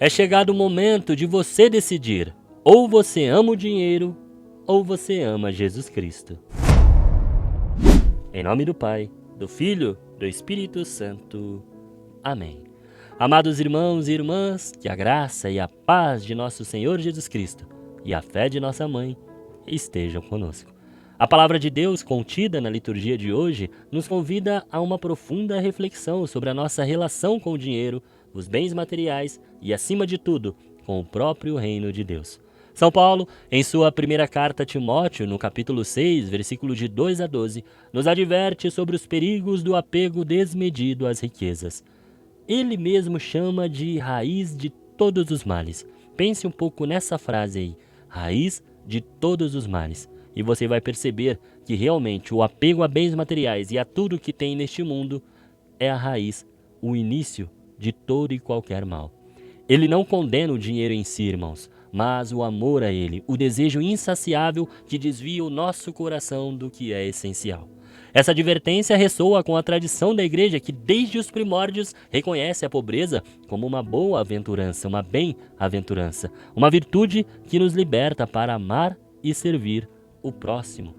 É chegado o momento de você decidir. Ou você ama o dinheiro, ou você ama Jesus Cristo. Em nome do Pai, do Filho, do Espírito Santo. Amém. Amados irmãos e irmãs, que a graça e a paz de nosso Senhor Jesus Cristo e a fé de nossa Mãe estejam conosco. A palavra de Deus contida na liturgia de hoje nos convida a uma profunda reflexão sobre a nossa relação com o dinheiro, os bens materiais e, acima de tudo, com o próprio reino de Deus. São Paulo, em sua primeira carta a Timóteo, no capítulo 6, versículos de 2 a 12, nos adverte sobre os perigos do apego desmedido às riquezas. Ele mesmo chama de raiz de todos os males. Pense um pouco nessa frase aí, raiz de todos os males. E você vai perceber que realmente o apego a bens materiais e a tudo que tem neste mundo é a raiz, o início de todo e qualquer mal. Ele não condena o dinheiro em si, irmãos, mas o amor a ele, o desejo insaciável que desvia o nosso coração do que é essencial. Essa advertência ressoa com a tradição da igreja que desde os primórdios reconhece a pobreza como uma boa aventurança, uma bem-aventurança, uma virtude que nos liberta para amar e servir o próximo.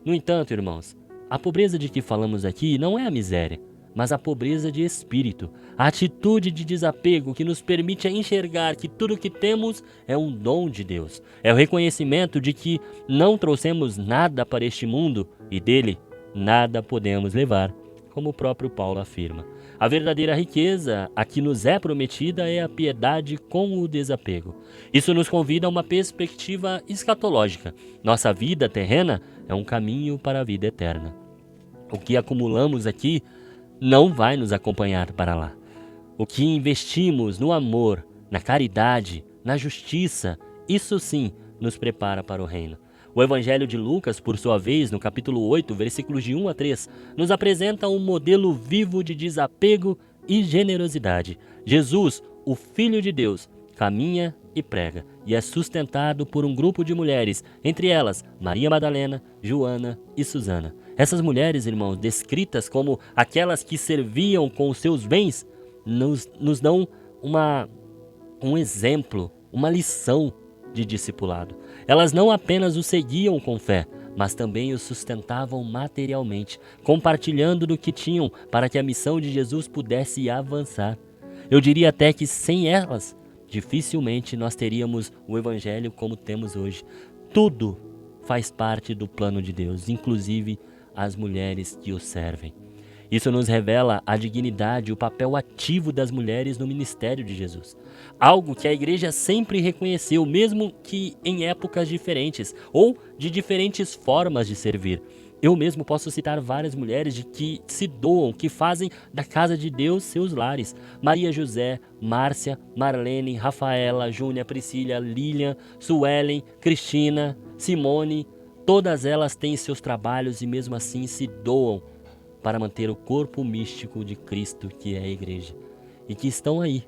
No entanto, irmãos, a pobreza de que falamos aqui não é a miséria, mas a pobreza de espírito, a atitude de desapego que nos permite enxergar que tudo o que temos é um dom de Deus. É o reconhecimento de que não trouxemos nada para este mundo e dele nada podemos levar, como o próprio Paulo afirma. A verdadeira riqueza, a que nos é prometida, é a piedade com o desapego. Isso nos convida a uma perspectiva escatológica. Nossa vida terrena é um caminho para a vida eterna. O que acumulamos aqui não vai nos acompanhar para lá. O que investimos no amor, na caridade, na justiça, isso sim nos prepara para o reino. O Evangelho de Lucas, por sua vez, no capítulo 8, versículos de 1 a 3, nos apresenta um modelo vivo de desapego e generosidade. Jesus, o Filho de Deus, caminha e prega, e é sustentado por um grupo de mulheres, entre elas Maria Madalena, Joana e Susana. Essas mulheres, irmãos, descritas como aquelas que serviam com os seus bens, nos dão um exemplo, uma lição de discipulado. Elas não apenas o seguiam com fé, mas também o sustentavam materialmente, compartilhando do que tinham para que a missão de Jesus pudesse avançar. Eu diria até que sem elas, dificilmente nós teríamos o Evangelho como temos hoje. Tudo faz parte do plano de Deus, inclusive as mulheres que o servem. Isso nos revela a dignidade e o papel ativo das mulheres no ministério de Jesus. Algo que a igreja sempre reconheceu, mesmo que em épocas diferentes ou de diferentes formas de servir. Eu mesmo posso citar várias mulheres que se doam, que fazem da casa de Deus seus lares. Maria José, Márcia, Marlene, Rafaela, Júnia, Priscila, Lilian, Suelen, Cristina, Simone. Todas elas têm seus trabalhos e mesmo assim se doam para manter o corpo místico de Cristo, que é a igreja. E que estão aí,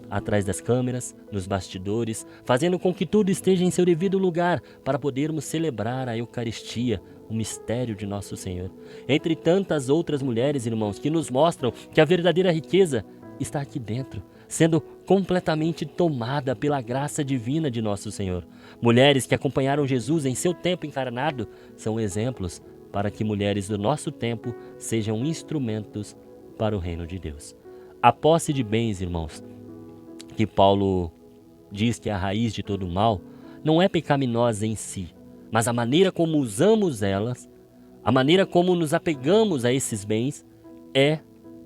atrás das câmeras, nos bastidores, fazendo com que tudo esteja em seu devido lugar para podermos celebrar a Eucaristia, o mistério de nosso Senhor. Entre tantas outras mulheres, irmãos, que nos mostram que a verdadeira riqueza está aqui dentro, sendo completamente tomada pela graça divina de nosso Senhor. Mulheres que acompanharam Jesus em seu tempo encarnado são exemplos para que mulheres do nosso tempo sejam instrumentos para o reino de Deus. A posse de bens, irmãos, que Paulo diz que é a raiz de todo mal, não é pecaminosa em si, mas a maneira como usamos elas, a maneira como nos apegamos a esses bens, é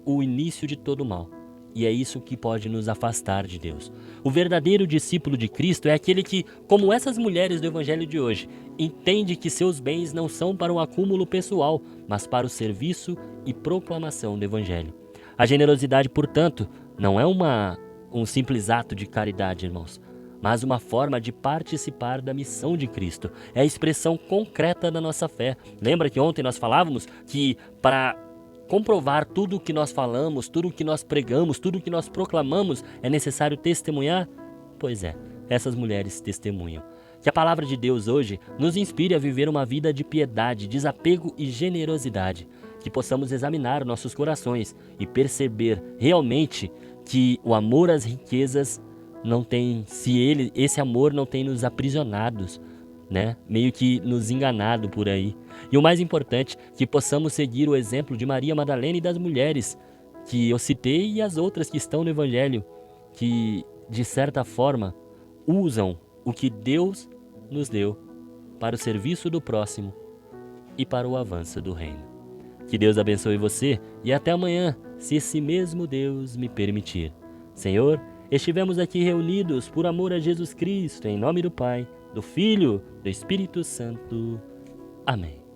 o início de todo mal. E é isso que pode nos afastar de Deus. O verdadeiro discípulo de Cristo é aquele que, como essas mulheres do Evangelho de hoje, entende que seus bens não são para o acúmulo pessoal, mas para o serviço e proclamação do Evangelho. A generosidade, portanto, não é um simples ato de caridade, irmãos, mas uma forma de participar da missão de Cristo. É a expressão concreta da nossa fé. Lembra que ontem nós falávamos que para comprovar tudo o que nós falamos, tudo o que nós pregamos, tudo o que nós proclamamos, é necessário testemunhar? Pois é, essas mulheres testemunham. Que a palavra de Deus hoje nos inspire a viver uma vida de piedade, desapego e generosidade. Que possamos examinar nossos corações e perceber realmente que o amor às riquezas esse amor não tem nos aprisionados, né? Meio que nos enganado por aí. E o mais importante, que possamos seguir o exemplo de Maria Madalena e das mulheres que eu citei e as outras que estão no Evangelho, que de certa forma usam o que Deus nos deu para o serviço do próximo e para o avanço do reino. Que Deus abençoe você e até amanhã, se esse mesmo Deus me permitir. Senhor, estivemos aqui reunidos por amor a Jesus Cristo, em nome do Pai, do Filho, do Espírito Santo. Amém.